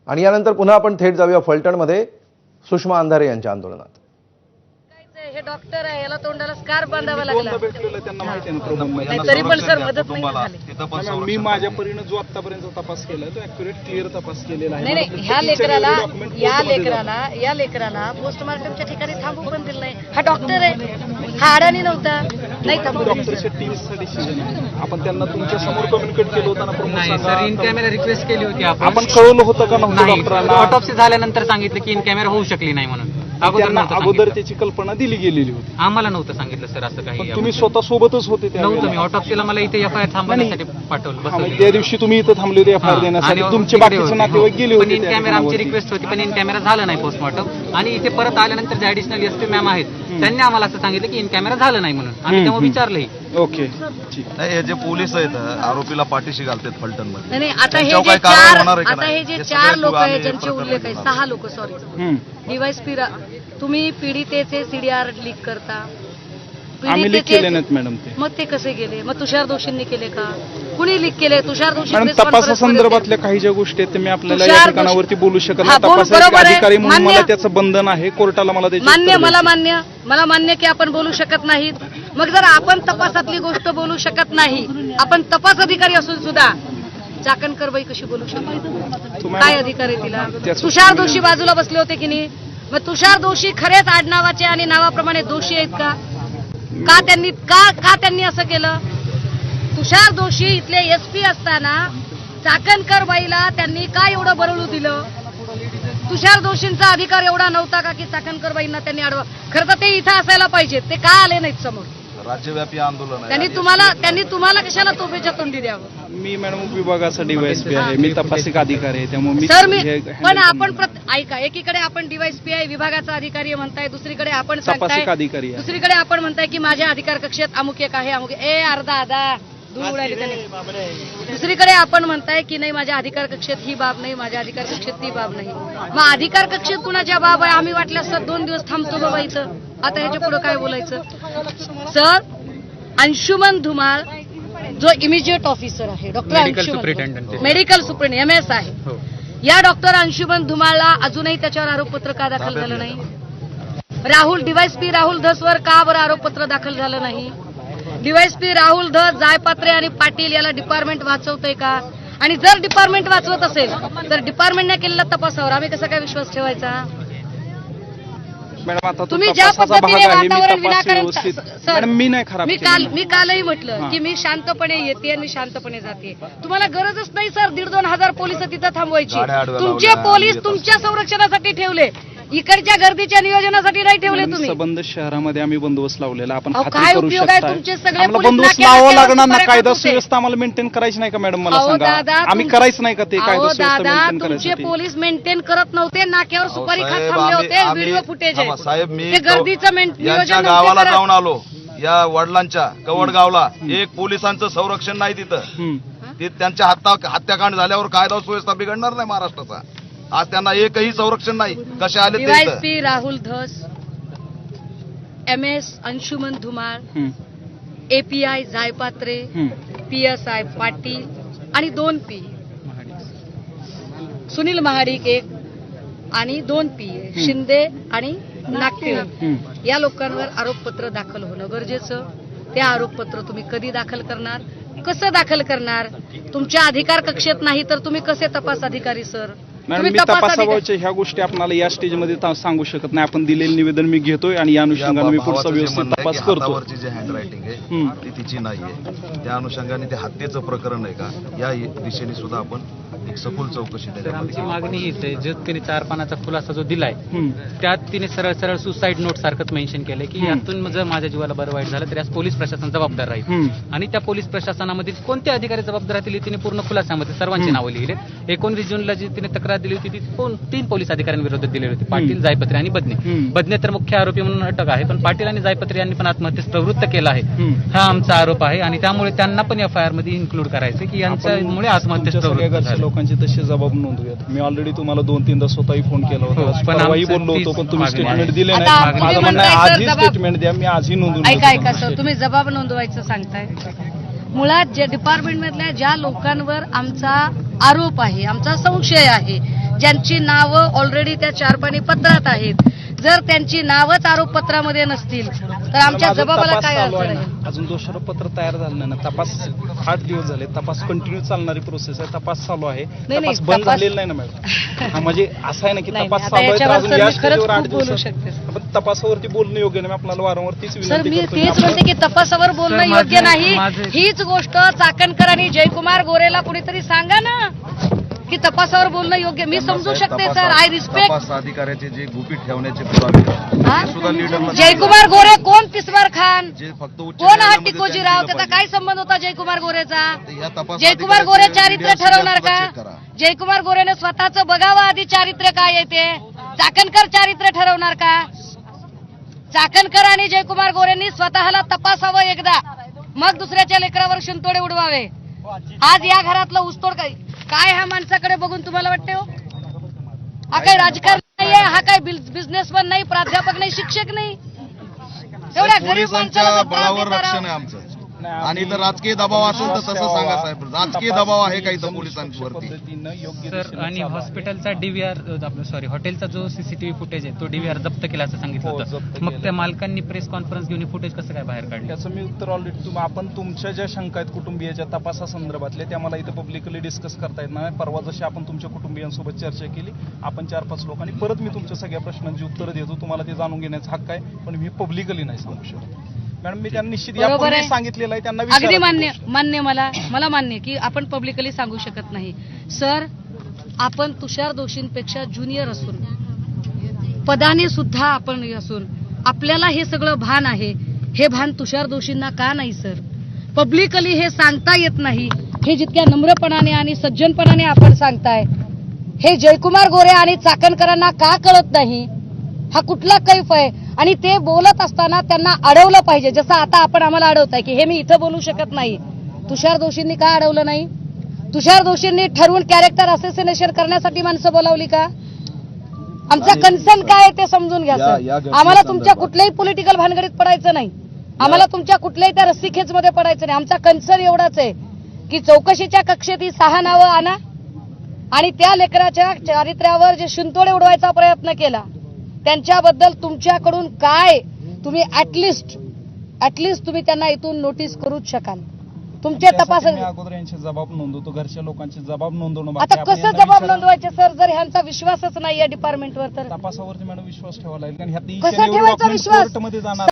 आणि यानंतर पुन्हा आपण थेट जाऊया फलटणमध्ये सुषमा अंधारे यांच्या आंदोलनात. हे डॉक्टर आहे, याला तोंडाला स्कार्फ बांधावा लागला. त्यांना माहिती आहे ना प्रॉब्लेम. तरी पण सर मदत नाही झाली. मी माझ्या परीने जो आतापर्यंत तपास केला तो ॲक्युरेट क्लिअर तपास केलेला आहे. नाही ह्या लेकराला पोस्टमार्टमच्या ठिकाणी थांबू पण दिलं नाही. हा डॉक्टर आहे, हा अडाणी नव्हता. नाही थांबू. डॉक्टरच्या टीमचा डिसिजन आहे. आपण त्यांना तुमच्या समोर कम्युनिकेट केलं होतं ना प्रमुख सर, इन कॅमेरा रिक्वेस्ट केली होती आपण कळवलं होतं का नव्हतं डॉक्टरांना? ऑटोप्सी झाल्यानंतर सांगितलं की इन कॅमेरा होऊ शकली नाही म्हणून. अगोदर त्याची कल्पना दिली गेलेली होती. आम्हाला नव्हतं सांगितलं सर असं काही. तुम्ही स्वतः सोबतच होते नव्हतं. मी ऑटोप्सीला मला इथे FIR थांबवण्यासाठी पाठवलं. त्या दिवशी तुम्ही इथं थांबले होते FIR देण्यासाठी. तुमचे बाकीचे नातेवाईक गेले पण होते. इन कॅमेरा आमची रिक्वेस्ट होती, पण इन कॅमेरा झालं नाही पोस्टमॉर्टम. आणि इथे परत आल्यानंतर जे ऍडिशनल SP मॅम आहेत त्यांनी आम्हाला असं सांगितलं की इन कॅमेरा झालं नाही म्हणून. आम्ही तेव्हा विचारलंही. ओके. नाही, हे जे पोलीस आहेत आरोपीला पाठीशी घालतात फलटण मध्ये. नाही आता हे जे चार लोक आहेत ज्यांचे उल्लेख आहे, 6 लोक सॉरी DYSP तुम्ही पीडितेचे CDR लीक करता. आम्ही लीक केले नाहीत मॅडम. ते मग ते कसे गेले? मग तुषार दोषींनी केले का? कुणी लीक केले? तुषार दोषी मॅडम तपासासंदर्भातल्या काही ज्या गोष्टी आहेत ते मी आपल्याला या ठिकाणावरती बोलू शकत नाही. तपासाचे अधिकारी म्हणून मला त्याचं बंधन आहे. कोर्टाला मला त्याची मान्य. मला मान्य की आपण बोलू शकत नाहीत. मग जर आपण तपासातली गोष्ट बोलू शकत नाही, आपण तपास अधिकारी असून सुद्धा चाकणकर बाई कशी बोलू शकतो? काय अधिकार आहे तिला? तुषार दोषी बाजूला बसले होते की नाही? मग तुषार दोषी खरेच आडनावाचे आणि नावाप्रमाणे दोषी आहेत का? त्यांनी असं केलं? तुषार दोषी इथले SP असताना चाकणकर बाईला त्यांनी काय एवढं बरळू दिलं? तुषार दोषींचा अधिकार एवढा नव्हता का की चाकणकर बाईंना त्यांनी अडवा? खरं तर ते इथं असायला पाहिजेत. ते का आले नाहीत समोर? राज्यव्यापी आंदोलन आहे. त्यांनी तुम्हाला कशाला तोफेच्या तोंडी द्यावं? मी मॅडम विभागाचा DYSP आहे. मी तपासिक अधिकारी आहे. त्यामुळे सर पण आपण ऐका, एकीकडे आपण DYSP आहे, विभागाचा अधिकारी म्हणताय, दुसरीकडे आपण तपासिक अधिकारी आहे. दुसरीकडे आपण म्हणताय की माझ्या अधिकार कक्षेत अमुक एक आहे, अमुक अर्धा दूर उडाली त्याने. दुसरीकडे आपण म्हणताय की नाही माझ्या अधिकार कक्षेत ही बाब नाही, माझ्या अधिकार कक्षेत ती बाब नाही. मग अधिकार कक्षेत कुणाच्या बाब आहे? आम्ही वाटल्यास सर 2 दिवस थांबतो बाबा इथं. आता ह्याच्या पुढे काय बोलायचं? सर, अंशुमन धुमाळ जो इमिजिएट ऑफिसर आहे, doctor Anshuman, medical superintendent MS आहे, या डॉक्टर अंशुमन धुमाळला अजूनही त्याच्यावर आरोपपत्र का दाखल झालं नाही? DYSP राहुल धसवर का बरं आरोपपत्र दाखल झालं नाही? DYSP राहुल धस, जायपात्रे आणि पाटील याला डिपार्टमेंट वाचवतंय का? आणि जर डिपार्टमेंट वाचवत असेल तर डिपार्टमेंटने केलेल्या तपासावर आम्ही कसा काय विश्वास ठेवायचा? मॅडम आता तुम्ही ज्या पद्धतीने वातावरण विनाकारण मी कालही म्हटलं की मी शांतपणे येते आणि मी शांतपणे जाते. तुम्हाला गरजच नाही सर 1,500-2 हजार पोलिस तिथं थांबवायची. तुमचे पोलीस तुमच्या संरक्षणासाठी ठेवले, इकडच्या गर्दीच्या नियोजनासाठी नाही ठेवले तुम्ही. संबंध शहरामध्ये आम्ही बंदोबस्त लावलेला. आपण काय उपयोग आहे? तुमचे सगळे बंदोबस्त लावावा लागणार ना. कायदा सुव्यवस्था आम्हाला मेंटेन करायची नाही का मॅडम? मला सांगा, आम्ही करायचं नाही का ते कायदा सुव्यवस्था मेंटेन तुमचे पोलीस मेंटेन करत नव्हते, नाक्यावर सुपारी खात थांबले होते. व्हिडिओ फुटेज आहे साहेब. मी ते गर्दीचं यांच्या गावाला जाऊन आलो, या वडिलांच्या कवडगावला. एक पोलिसांचं संरक्षण नाही तिथं. त्यांच्या हत्याकांड झाल्यावर कायदा सुव्यवस्था बिघडणार नाही महाराष्ट्राचा. आज त्यांना एकही संरक्षण नाही. कसे आले? DYSP Rahul Dhas, MS Anshuman Dhumal, API Jaypatre, PSI Patil आणि 2 P सुनील महाडिक 1 आणि 2 PA शिंदे आणि नागटिळ या लोकांवर आरोपपत्र दाखल होणं गरजेचं. ते आरोपपत्र तुम्ही कधी दाखल करणार? कसं दाखल करणार? तुमच्या अधिकार कक्षेत नाही तर तुम्ही कसे तपास अधिकारी सर? मॅडम, मी तपासाबाबतच्या ह्या गोष्टी आपल्याला या स्टेजमध्ये सांगू शकत नाही. आपण दिलेलं निवेदन मी घेतोय आणि या अनुषंगाने मी पुढचा व्यवस्थित तपास करतो. जी हँडरायटिंग आहे ती तिची नाहीये. त्या अनुषंगाने ते हत्येचं प्रकरण आहे का या दिशेने सुद्धा आपण एक सखोल चौकशी आमची मागणी हीच आहे. जो तिने 4 पानाचा खुलासा जो दिलाय त्यात तिने सरळ सुसाईड नोट सारखंच मेन्शन केलंय की यातून जर माझ्या जीवाला बरं वाईट झालं तर यास पोलीस प्रशासन जबाबदार राहील. आणि त्या पोलीस प्रशासनामध्ये कोणते अधिकारी जबाबदार राहतील तिने पूर्ण खुलासामध्ये सर्वांची नावं लिहिले. 19 जूनला जी तिने तक्रार दिली होती ती 3 पोलीस अधिकाऱ्यांविरोधात दिली होती, पाटील, जायपत्रे आणि बदने तर मुख्य आरोपी म्हणून अटक आहे. पण पाटील आणि जायपत्रे यांनी पण आत्महत्येस प्रवृत्त केला आहे, हा आमचा आरोप आहे. आणि त्यामुळे त्यांना पण FIR मध्ये इन्क्लूड करायचं की यांच्यामुळे आत्महत्येस प्रवृत्त झाले. लोकांचे तसे जबाब नोंदवूयात. मी ऑलरेडी तुम्हाला 2-3दा स्वतःही फोन केला होता, परवाही बोललो होतो, पण तुम्ही स्टेटमेंट दिले नाही. माझं म्हणणं आहे आजही स्टेटमेंट द्या. मी आजही नोंदवून. ऐका सर, तुम्ही जबाब नोंदवायचं सांगताय. मुळात जे डिपार्टमेंट मधल्या ज्या लोकांवर आमचा आरोप आहे, आमचा संशय आहे, ज्यांची नावं ऑलरेडी त्या चारपाणी पत्रात आहेत. जर त्यांची नावच आरोपपत्रामध्ये नसतील तर आमच्या अजून जबाबाला तपास काय चालू अर्थ आहे राहील? ना. अजून दोषारोपपत्र तयार झालं नाही ना. तपास 8 दिवस झाले. तपास कंटिन्यू चालणारी प्रोसेस आहे. तपास चालू आहे. नाही, तपास बंद तपास- झालेला नाही ना मॅडम. हा, म्हणजे असं आहे ना की नाही, तपास आता चालू आहे तर याच्यावर अजून सर या मी खरंच स्टेजवर 8 खूप बोलू दिवस शकते. पण तपासावरती बोलणं योग्य नाही. आपल्याला वारंवार तीच सर विनंती मी करतो की तेच आपण- म्हणते की तपासावर बोलणं सर, योग्य नाही. माझे- हीच गोष्ट चाकणकर आणि जयकुमार गोरेला कुणीतरी सांगा ना की तपासावर बोलणं योग्य. मी समजू शकते सर. I respect. तपास अधिकाऱ्याचे जे गुपित ठेवण्याचे पुरावे ते सुद्धा लीडरला जयकुमार गोरे कोण? पिस्मार खान जे फक्त उच्च कोण? हा न्यायालयामध्ये टिकोजीराव. त्यांनी त्याचा दिलं काय संबंध होता जयकुमार गोरेचा? पाहिजे. या तपास जयकुमार अधिकाऱ्याचे गोरे चारित्र्य मीडिया ठरवणार सुद्धा का? check करा. जयकुमार गोरेने स्वतःचं बघावं आधी चारित्र्य काय आहे ते. चाकणकर चारित्र्य ठरवणार का? चाकणकर आणि जयकुमार गोरेंनी स्वतःला तपासावं एकदा, मग दुसऱ्याच्या लेकरावर शिंतोडे उडवावे. आज या घरातलं ऊसतोड काय ह्या माणसाकडे बघून तुम्हाला वाटते हो? हा काही राजकारण नाहीये, हा काही बिझनेसमॅन नाही, प्राध्यापक नाही, शिक्षक नाही. एवढ्या गरीब पोलिसांच्या माणसाला बळावर त्रास रक्षण देता आहे आमचं. आणि इथं राजकीय दबाव असेल तर तसं सांगा साहेब. राजकीय दबाव आहे का इथं पोलिसांवरती? पद्धतीनं योग्य सर दिशेने आणि चालू आहे. हॉस्पिटलचा डीव्हीआर सॉरी हॉटेलचा जो सीसीटीव्ही फुटेज आहे तो डीव्हीआर जप्त केला असं सांगितलं हो, होतं. जप्त मग केलं. त्या मालकांनी प्रेस कॉन्फरन्स घेऊन फुटेज कसं काय बाहेर काढलं? त्याचं मी उत्तर ऑलरेडी आपण तुमच्या ज्या शंका आहेत कुटुंबियाच्या तपासासंदर्भातल्या त्या मला इथं पब्लिकली डिस्कस करता येत नाही. परवा जशी आपण तुमच्या कुटुंबियांसोबत चर्चा केली, आपण 4-5 लोकांनी परत मी तुमच्या सगळ्या प्रश्नांची उत्तरं देतो. तुम्हाला ते जाणून घेण्याचा हक्क आहे, पण मी पब्लिकली नाही सांगू शकत. मॅडम मी त्यांना निश्चित बरोबर यापूर्वी आहे. सांगितलेलं आहे त्यांना अगदी विचारा ती मान्य गोष्ट. मान्य मला मान्य की आपण पब्लिकली सांगू शकत नाही. सर आपण तुषार दोषींपेक्षा ज्युनियर असून पदाने सुद्धा आपण असून आपल्याला हे सगळं भान आहे. हे भान तुषार दोषींना का नाही सर? पब्लिकली हे सांगता येत नाही. हे जितक्या नम्रपणाने आणि सज्जनपणाने आपण सांगताय, हे जयकुमार गोरे आणि चाकणकरांना का कळत नाही? हा कुठला कैफ आहे? आणि ते बोलत असताना त्यांना अडवलं पाहिजे, जसं आता आपण आम्हाला अडवताय की हे मी इथं बोलू शकत नाही. तुषार दोषींनी का अडवलं नाही? तुषार दोषींनी ठरवून कॅरेक्टर असोसिएशन करण्यासाठी माणसं बोलावली का? आमचा कन्सर्न काय आहे ते समजून घ्या या सर. घटनेसंदर्भात आम्हाला तुमच्या कुठल्याही पॉलिटिकल भानगडीत पडायचं नाही. आम्हाला तुमच्या कुठल्याही त्या रस्सीखेचमध्ये पडायचं नाही. आमचा कन्सर्न एवढाच आहे की चौकशीच्या कक्षेत ही 6 नावं आणा आणि त्या लेकराच्या चारित्र्यावर जे शिंतोडे उडवायचा प्रयत्न केला त्यांच्याबद्दल तुमच्याकडून काय तुम्ही ऍटलिस्ट तुम्ही त्यांना इथून नोटीस करूच शकाल. तुमचे तपास त्यासाठी मी अगोदर यांचे जबाब नोंदवतो. घरच्या लोकांचे जबाब नोंदवणं बाकी आता आहे. आपण कसं यांना जबाब विचारा. नोंदवायचे सर जर ह्यांचा विश्वासच नाही या डिपार्टमेंटवर तर तपासावरती मॅडम विश्वास ठेवावा लागेल. कारण ह्यात कसा ठेवायचा विश्वास? कोर्टमध्ये जाणार